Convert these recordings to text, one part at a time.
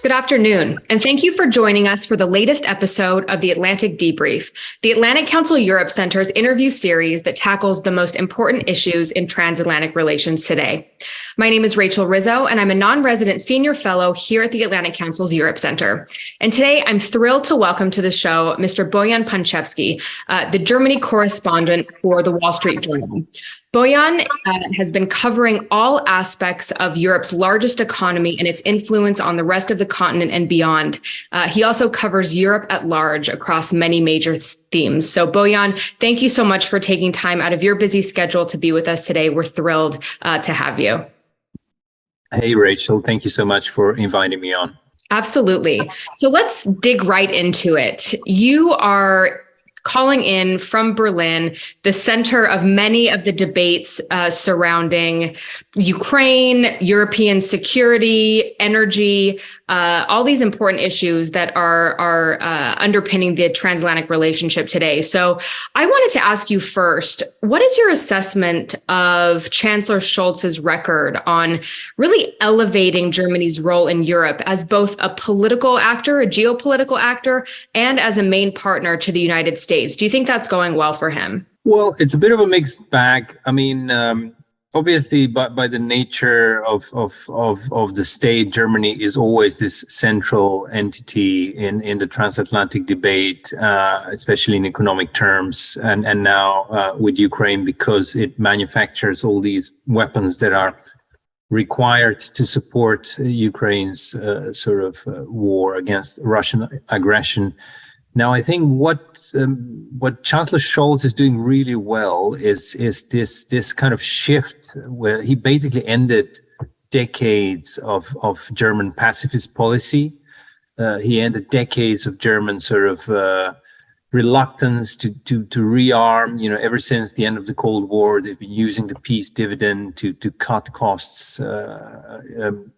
Good afternoon, and thank you for joining us for the latest episode of the Atlantic Debrief, the Atlantic Council Europe Center's interview series that tackles the most important issues in transatlantic relations today. My name is Rachel Rizzo, and I'm a non-resident senior fellow here at the Atlantic Council's Europe Center. And today, I'm thrilled to welcome to the show Mr. Bojan Pancevski, the Germany correspondent for the Wall Street Journal. Bojan has been covering all aspects of Europe's largest economy and its influence on the rest of the continent and beyond. He also covers Europe at large across many major themes. So Bojan, thank you so much for taking time out of your busy schedule to be with us today. We're thrilled to have you. Hey, Rachel, thank you so much for inviting me on. Absolutely. So let's dig right into it. You are calling in from Berlin, the center of many of the debates surrounding Ukraine, European security, energy, all these important issues that are underpinning the transatlantic relationship today. So I wanted to ask you first, what is your assessment of Chancellor Scholz's record on really elevating Germany's role in Europe as both a political actor, a geopolitical actor, and as a main partner to the United States? Do you think that's going well for him? Well, it's a bit of a mixed bag. I mean, obviously, by the nature of the state, Germany is always this central entity in the transatlantic debate, especially in economic terms. And now with Ukraine, because it manufactures all these weapons that are required to support Ukraine's war against Russian aggression. Now, I think what Chancellor Scholz is doing really well is this kind of shift where he basically ended decades of German pacifist policy. He ended decades of German reluctance to rearm. You know, ever since the end of the Cold War, they've been using the peace dividend to cut costs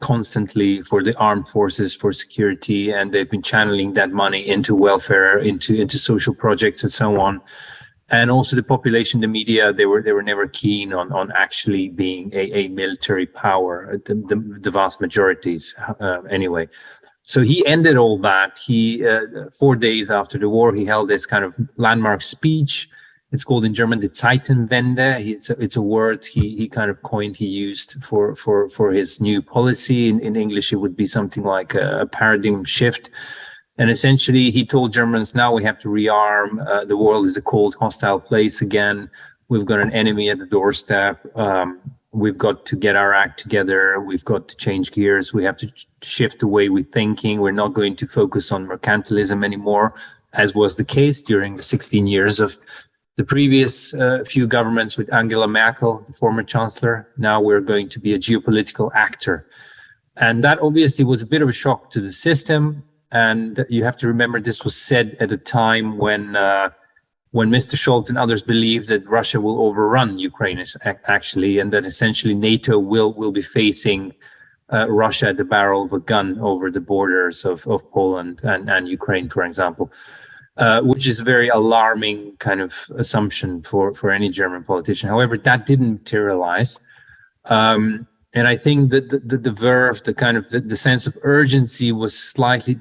constantly for the armed forces, for security, and they've been channeling that money into welfare, into social projects, and so on. And also the population, the media, they were never keen on actually being a military power. The vast majorities, anyway. So he ended all that. He 4 days after the war, he held this kind of landmark speech. It's called in German the zeitenwende. It's a word he kind of coined. He used for his new policy. In English, it would be something like a paradigm shift. And essentially, he told Germans, now we have to rearm. The world is a cold, hostile place again. We've got an enemy at the doorstep. We've got to get our act together. We've got to change gears. We have to shift the way we're thinking. We're not going to focus on mercantilism anymore, as was the case during the 16 years of the previous few governments with Angela Merkel, the former chancellor. Now we're going to be a geopolitical actor. And that obviously was a bit of a shock to the system. And you have to remember this was said at a time when Mr. Scholz and others believe that Russia will overrun Ukraine actually, and that essentially NATO will be facing Russia at the barrel of a gun over the borders of Poland and Ukraine, for example, which is a very alarming kind of assumption for any German politician. However, that didn't materialize. And I think that the verve, the kind of the sense of urgency was slightly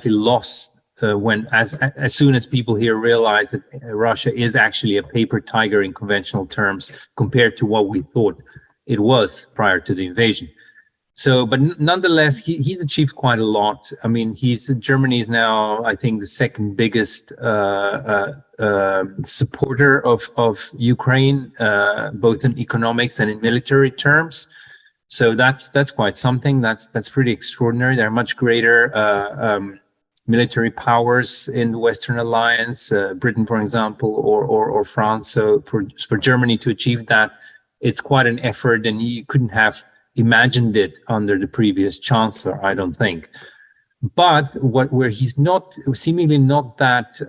lost. When as soon as people here realize that Russia is actually a paper tiger in conventional terms compared to what we thought it was prior to the invasion. So, but nonetheless, he's achieved quite a lot. I mean, Germany is now, I think, the second biggest supporter of Ukraine, both in economics and in military terms. So that's quite something. That's pretty extraordinary. There are much greater military powers in the Western Alliance, Britain, for example, or France. So for Germany to achieve that, it's quite an effort, and you couldn't have imagined it under the previous chancellor, I don't think. But where he's seemingly not that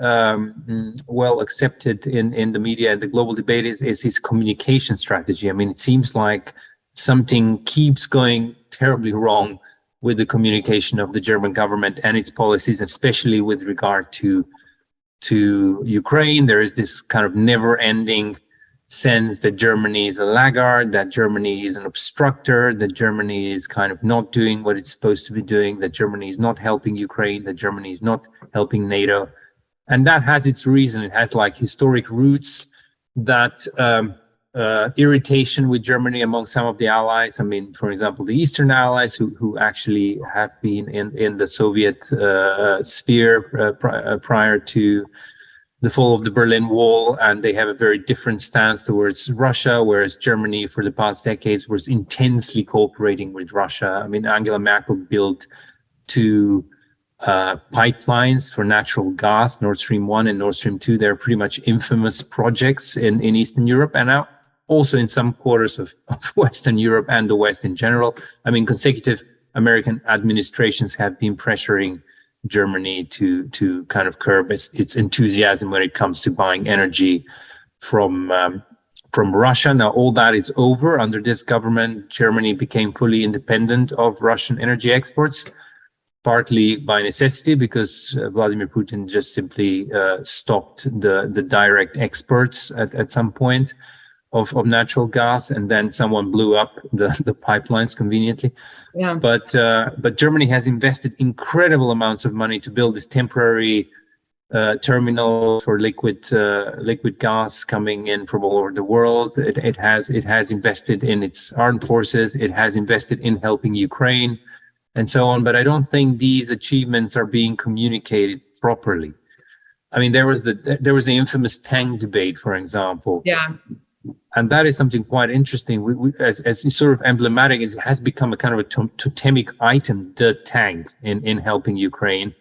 well accepted in the media and the global debate is his communication strategy. I mean, it seems like something keeps going terribly wrong with the communication of the German government and its policies, especially with regard to Ukraine. There is this kind of never-ending sense that Germany is a laggard, that Germany is an obstructor, that Germany is kind of not doing what it's supposed to be doing, that Germany is not helping Ukraine, that Germany is not helping NATO. And that has its reason. It has like historic roots, that irritation with Germany among some of the allies. I mean, for example, the Eastern allies who actually have been in the Soviet sphere prior to the fall of the Berlin Wall, and they have a very different stance towards Russia, whereas Germany for the past decades was intensely cooperating with Russia. I mean, Angela Merkel built two pipelines for natural gas, Nord Stream 1 and Nord Stream 2. They're pretty much infamous projects in Eastern Europe and now also in some quarters of Western Europe and the West in general. I mean, consecutive American administrations have been pressuring Germany to kind of curb its enthusiasm when it comes to buying energy from Russia. Now, all that is over under this government. Germany became fully independent of Russian energy exports, partly by necessity, because Vladimir Putin just simply stopped the direct exports at some point of natural gas, and then someone blew up the pipelines conveniently. Yeah. But Germany has invested incredible amounts of money to build this temporary terminal for liquid gas coming in from all over the world. It has invested in its armed forces. It has invested in helping Ukraine, and so on. But I don't think these achievements are being communicated properly. I mean, there was the infamous tank debate, for example. Yeah. And that is something quite interesting. As sort of emblematic, it has become a kind of a totemic item, the tank in helping Ukraine.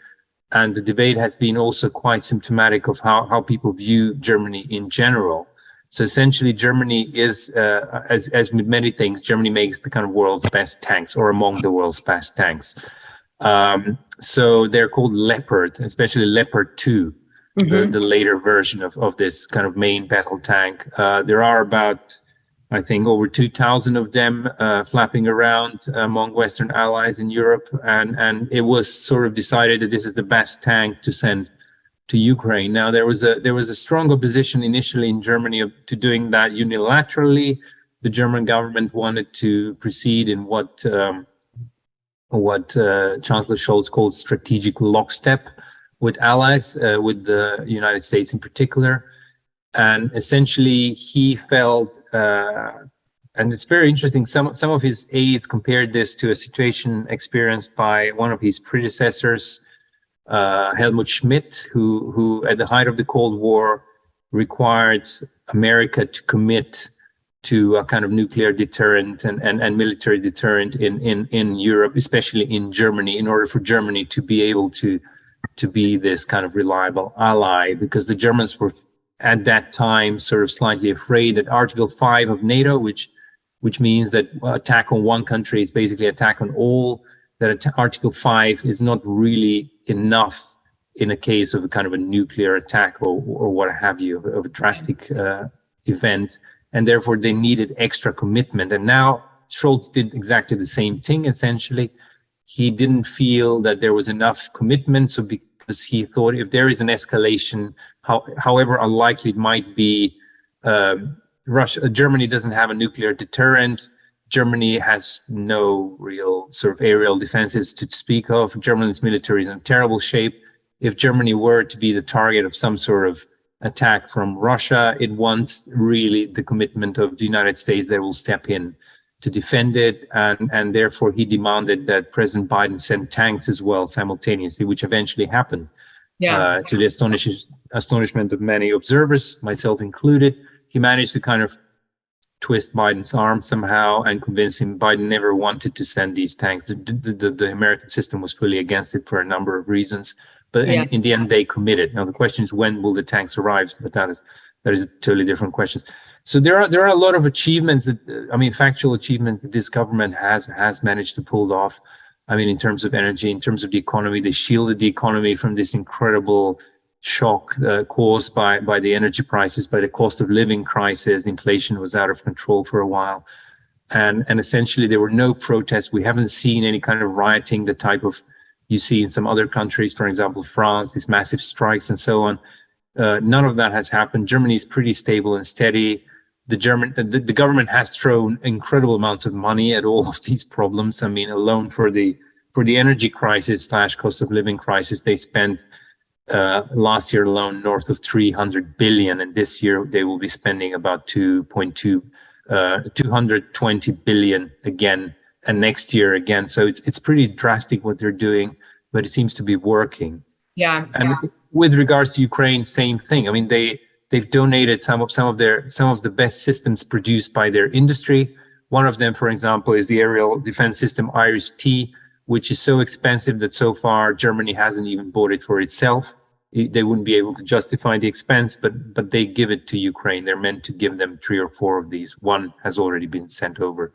And the debate has been also quite symptomatic of how people view Germany in general. So essentially, Germany is, as with many things, Germany makes the kind of world's best tanks, or among the world's best tanks. So they're called Leopard, especially Leopard 2. Mm-hmm. The later version of this kind of main battle tank. There are about, I think, over 2,000 of them flapping around among Western allies in Europe. And it was sort of decided that this is the best tank to send to Ukraine. Now, there was a strong opposition initially in Germany to doing that unilaterally. The German government wanted to proceed in what Chancellor Scholz called strategic lockstep with allies, with the United States in particular. And essentially he felt, and it's very interesting, some of his aides compared this to a situation experienced by one of his predecessors, Helmut Schmidt, who at the height of the Cold War required America to commit to a kind of nuclear deterrent and military deterrent in Europe, especially in Germany, in order for Germany to be able to be this kind of reliable ally, because the Germans were at that time sort of slightly afraid that Article 5 of NATO, which means that attack on one country is basically attack on all, that Article 5 is not really enough in a case of a kind of a nuclear attack or what have you, of a drastic event, and therefore they needed extra commitment. And now Scholz did exactly the same thing, essentially. He didn't feel that there was enough commitment, so because he thought if there is an escalation, however unlikely it might be, Germany doesn't have a nuclear deterrent. Germany has no real sort of aerial defenses to speak of. Germany's military is in terrible shape. If Germany were to be the target of some sort of attack from Russia, it wants really the commitment of the United States that will step in to defend it, and therefore he demanded that President Biden send tanks as well simultaneously, which eventually happened. To the astonishment of many observers, myself included. He managed to kind of twist Biden's arm somehow and convince him Biden never wanted to send these tanks. The American system was fully against it for a number of reasons, but in the end they committed. Now the question is, when will the tanks arrive? But that is a totally different question. So there are a lot of achievements that, I mean, factual achievement that this government has managed to pull off. I mean, in terms of energy, in terms of the economy, they shielded the economy from this incredible shock caused by the energy prices, by the cost of living crisis. The inflation was out of control for a while. And essentially there were no protests. We haven't seen any kind of rioting, the type of you see in some other countries, for example, France, these massive strikes and so on. None of that has happened. Germany is pretty stable and steady. the government has thrown incredible amounts of money at all of these problems. I mean, alone for the energy crisis / cost of living crisis, they spent last year alone north of 300 billion, and this year they will be spending about 220 billion again, and next year again. So it's pretty drastic what they're doing, but it seems to be working. Yeah. And with regards to Ukraine, same thing. I mean, they've donated some of the best systems produced by their industry. One of them, for example, is the aerial defense system IRIS-T, which is so expensive that so far Germany hasn't even bought it for itself. They wouldn't be able to justify the expense, but they give it to Ukraine. They're meant to give them 3 or 4 of these. One has already been sent over.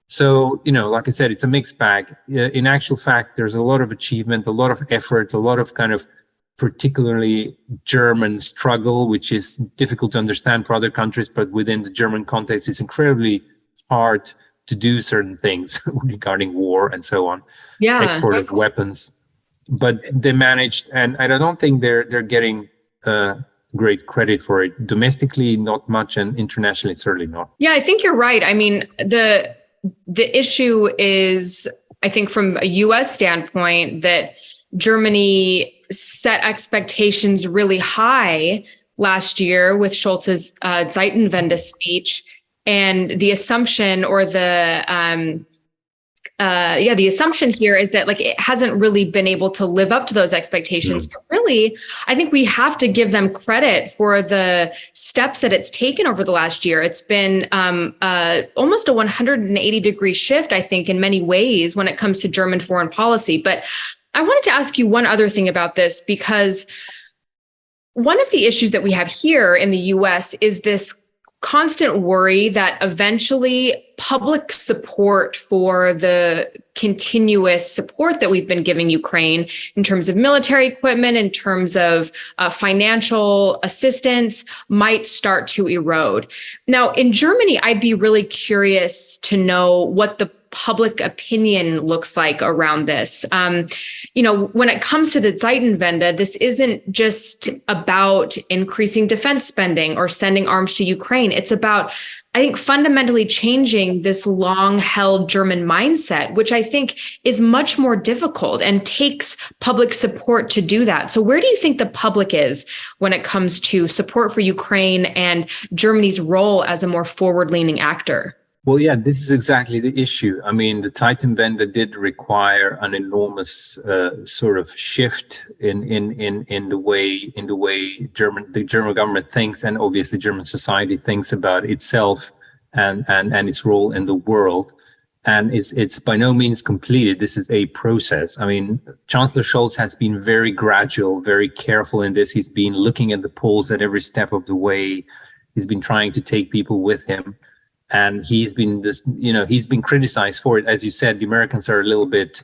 So, like I said, it's a mixed bag. In actual fact, there's a lot of achievement, a lot of effort, a lot of kind of particularly German struggle, which is difficult to understand for other countries, but within the German context, it's incredibly hard to do certain things regarding war and so on. Yeah. Export of weapons. But they managed, and I don't think they're getting great credit for it. Domestically, not much, and internationally, certainly not. Yeah, I think you're right. I mean, the issue is, I think from a US standpoint, that Germany set expectations really high last year with Scholz's Zeitenwende speech, and the assumption or the assumption here is that it hasn't really been able to live up to those expectations. But really, I think we have to give them credit for the steps that it's taken over the last year. It's been almost a 180-degree shift, I think, in many ways when it comes to German foreign policy. But I wanted to ask you one other thing about this, because one of the issues that we have here in the US is this constant worry that eventually public support for the continuous support that we've been giving Ukraine in terms of military equipment, in terms of financial assistance, might start to erode. Now, in Germany, I'd be really curious to know what the public opinion looks like around this. When it comes to the Zeitenwende, this isn't just about increasing defense spending or sending arms to Ukraine. It's about, I think, fundamentally changing this long-held German mindset, which I think is much more difficult and takes public support to do that. So where do you think the public is when it comes to support for Ukraine and Germany's role as a more forward-leaning actor? Well, yeah, this is exactly the issue. I mean, the Zeitenwende did require an enormous sort of shift in the way the German government thinks, and obviously German society thinks about itself and its role in the world. And it's by no means completed. This is a process. I mean, Chancellor Scholz has been very gradual, very careful in this. He's been looking at the polls at every step of the way. He's been trying to take people with him. And he's been criticized for it. As you said, the Americans are a little bit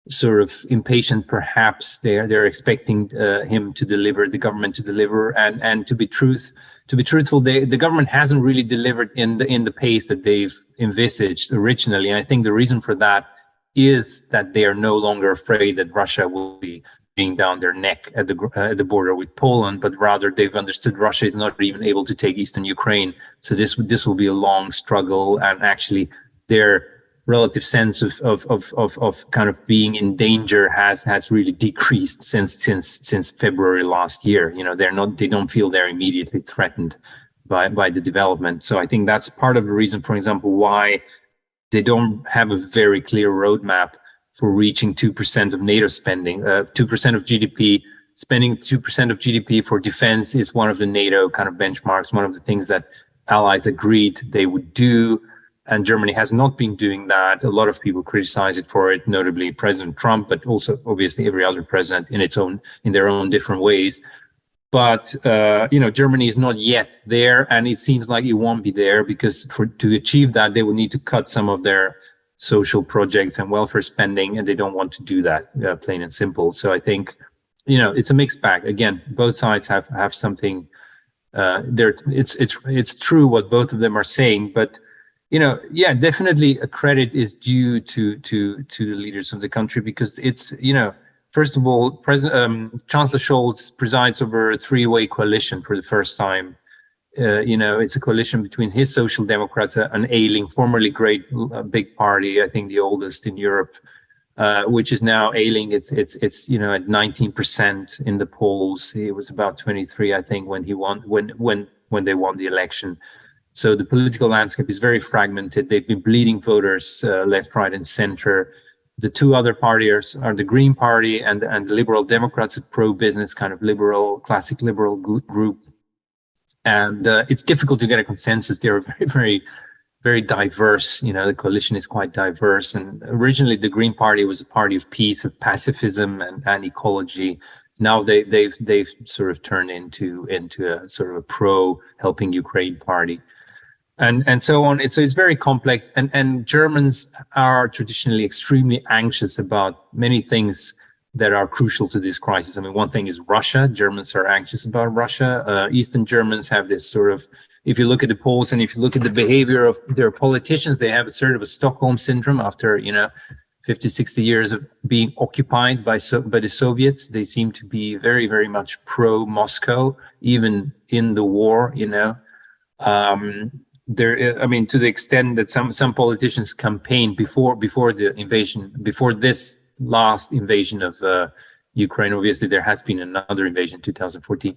sort of impatient, perhaps. They're expecting him to deliver, the government to deliver. And to be truthful, the government hasn't really delivered in the pace that they've envisaged originally. And I think the reason for that is that they are no longer afraid that Russia will be down their neck at the border with Poland, but rather they've understood Russia is not even able to take eastern Ukraine. So this will be a long struggle, and actually their relative sense of kind of being in danger has really decreased since February last year. They don't feel they're immediately threatened by the development. So I think that's part of the reason, for example, why they don't have a very clear roadmap for reaching 2% of NATO spending, 2% of GDP. Spending 2% of GDP for defense is one of the NATO kind of benchmarks, one of the things that allies agreed they would do. And Germany has not been doing that. A lot of people criticize it for it, notably President Trump, but also obviously every other president in their own different ways. But, Germany is not yet there, and it seems like it won't be there, because to achieve that, they will need to cut some of their social projects and welfare spending, and they don't want to do that, plain and simple. So I think, it's a mixed bag. Again, both sides have something there. It's true what both of them are saying, but definitely a credit is due to the leaders of the country, because it's first of all, Chancellor Scholz presides over a three-way coalition for the first time it's a coalition between his Social Democrats, an ailing, formerly great big party, I think the oldest in Europe, which is now ailing. It's at 19% in the polls. It was about 23, I think, when he won when they won the election. So the political landscape is very fragmented. They've been bleeding voters left, right, and center. The two other parties are the Green Party and the Liberal Democrats, a pro-business kind of liberal, classic liberal group. And it's difficult to get a consensus. They're very, very, very diverse. The coalition is quite diverse. And originally, the Green Party was a party of peace, of pacifism, and ecology. Now they've sort of turned into a sort of a pro-helping Ukraine party, and so on. So it's very complex. And Germans are traditionally extremely anxious about many things that are crucial to this crisis. I mean, one thing is Russia. Germans are anxious about Russia. Eastern Germans have this sort of, if you look at the polls and if you look at the behavior of their politicians, they have a sort of a Stockholm syndrome after, 50, 60 years of being occupied by the Soviets. They seem to be very, very much pro-Moscow, even in the war, to the extent that some politicians campaigned before the invasion, before this last invasion of Ukraine. Obviously, there has been another invasion in 2014.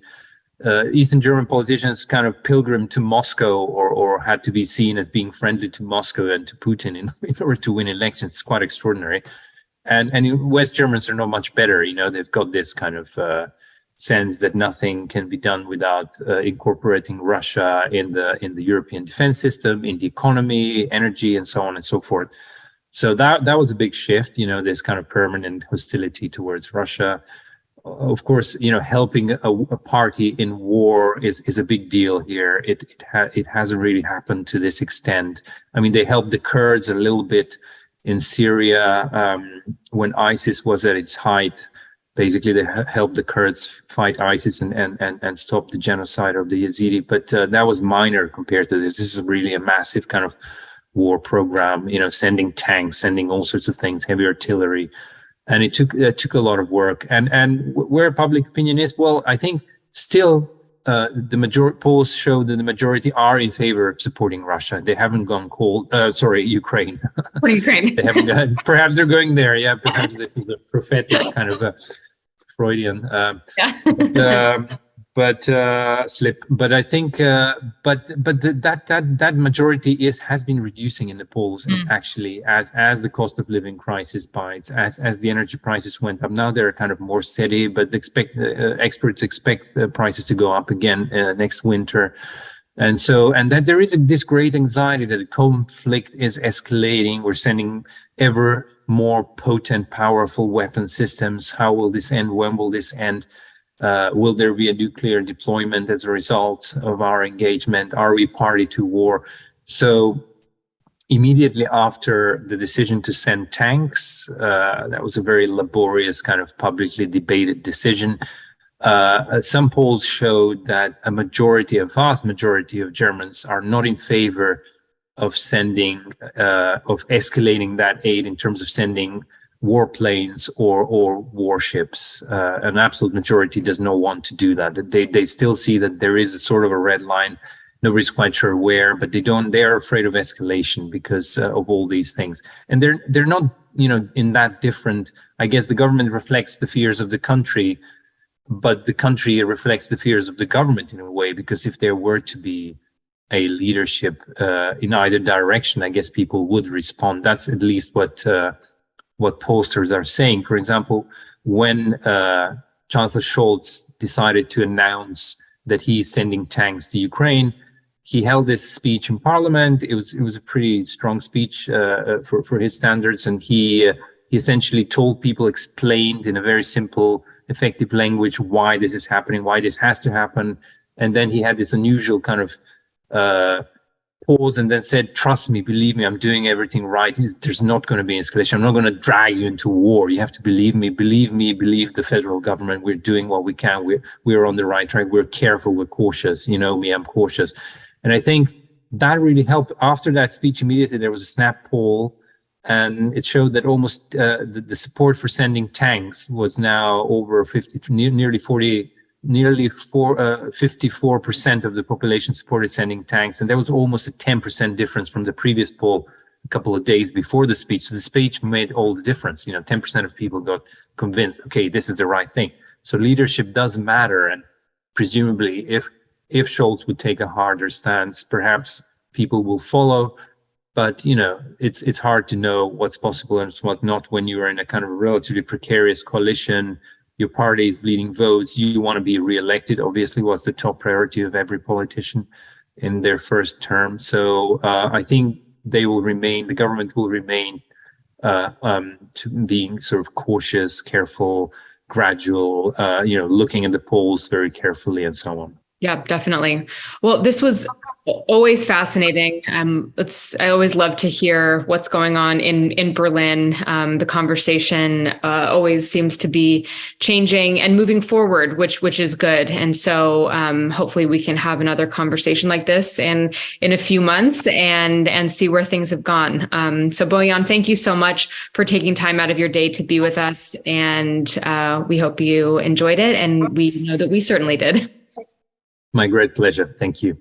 Eastern German politicians kind of pilgrimed to Moscow or had to be seen as being friendly to Moscow and to Putin in order to win elections. It's quite extraordinary. And West Germans are not much better. They've got this kind of sense that nothing can be done without incorporating Russia in the European defense system, in the economy, energy, and so on and so forth. So that was a big shift, this kind of permanent hostility towards Russia. Of course, helping a party in war is a big deal here. It hasn't really happened to this extent. I mean, they helped the Kurds a little bit in Syria when ISIS was at its height. Basically, they helped the Kurds fight ISIS and stop the genocide of the Yazidi. But that was minor compared to this. This is really a massive kind of war program, sending tanks, sending all sorts of things, heavy artillery. And it took a lot of work. And where public opinion is, well, I think still the majority polls show that the majority are in favor of supporting Russia. They haven't gone cold. Ukraine. Ukraine. They haven't gone, perhaps they're going there. Yeah, perhaps this is a prophetic kind of a Freudian. Slip. But I think, that majority has been reducing in the polls. Actually, as the cost of living crisis bites, as the energy prices went up. Now they're kind of more steady, but experts expect prices to go up again next winter. And that there is this great anxiety that the conflict is escalating. We're sending ever more potent, powerful weapon systems. How will this end? When will this end? Will there be a nuclear deployment as a result of our engagement? Are we party to war? So immediately after the decision to send tanks, that was a very laborious kind of publicly debated decision. Some polls showed that a vast majority of Germans are not in favor of escalating that aid in terms of sending warplanes or warships. An absolute majority does not want to do that. They still see that there is a sort of a red line. Nobody's quite sure where, but they're afraid of escalation because of all these things. And they're not, in that different. I guess the government reflects the fears of the country, but the country reflects the fears of the government in a way, because if there were to be a leadership in either direction, I guess people would respond. That's at least what pollsters are saying. For example, when Chancellor Scholz decided to announce that he's sending tanks to Ukraine, he held this speech in Parliament. It was a pretty strong speech for his standards, and he essentially told people, explained in a very simple, effective language why this is happening, why this has to happen, and then he had this unusual kind of pause and then said, trust me, believe me, I'm doing everything right. There's not going to be escalation. I'm not going to drag you into war. You have to believe me, believe the federal government. We're doing what we can. We're on the right track. We're careful. We're cautious. You know me, I'm cautious. And I think that really helped. After that speech, immediately there was a snap poll, and it showed that almost the support for sending tanks was now over 50, nearly 40 nearly 54% of the population supported sending tanks. And there was almost a 10% difference from the previous poll a couple of days before the speech. So the speech made all the difference. 10% of people got convinced, okay, this is the right thing. So leadership does matter. And presumably if Scholz would take a harder stance, perhaps people will follow. But, it's hard to know what's possible and what's not when you are in a kind of relatively precarious coalition. Your party is bleeding votes. You want to be reelected, obviously, was the top priority of every politician in their first term. So I think the government will remain to being sort of cautious, careful, gradual, looking at the polls very carefully and so on. Yeah, definitely. Well, this was always fascinating. I always love to hear what's going on in Berlin. The conversation always seems to be changing and moving forward, which is good. And so hopefully we can have another conversation like this in a few months and see where things have gone. So Bojan, thank you so much for taking time out of your day to be with us. And we hope you enjoyed it. And we know that we certainly did. My great pleasure. Thank you.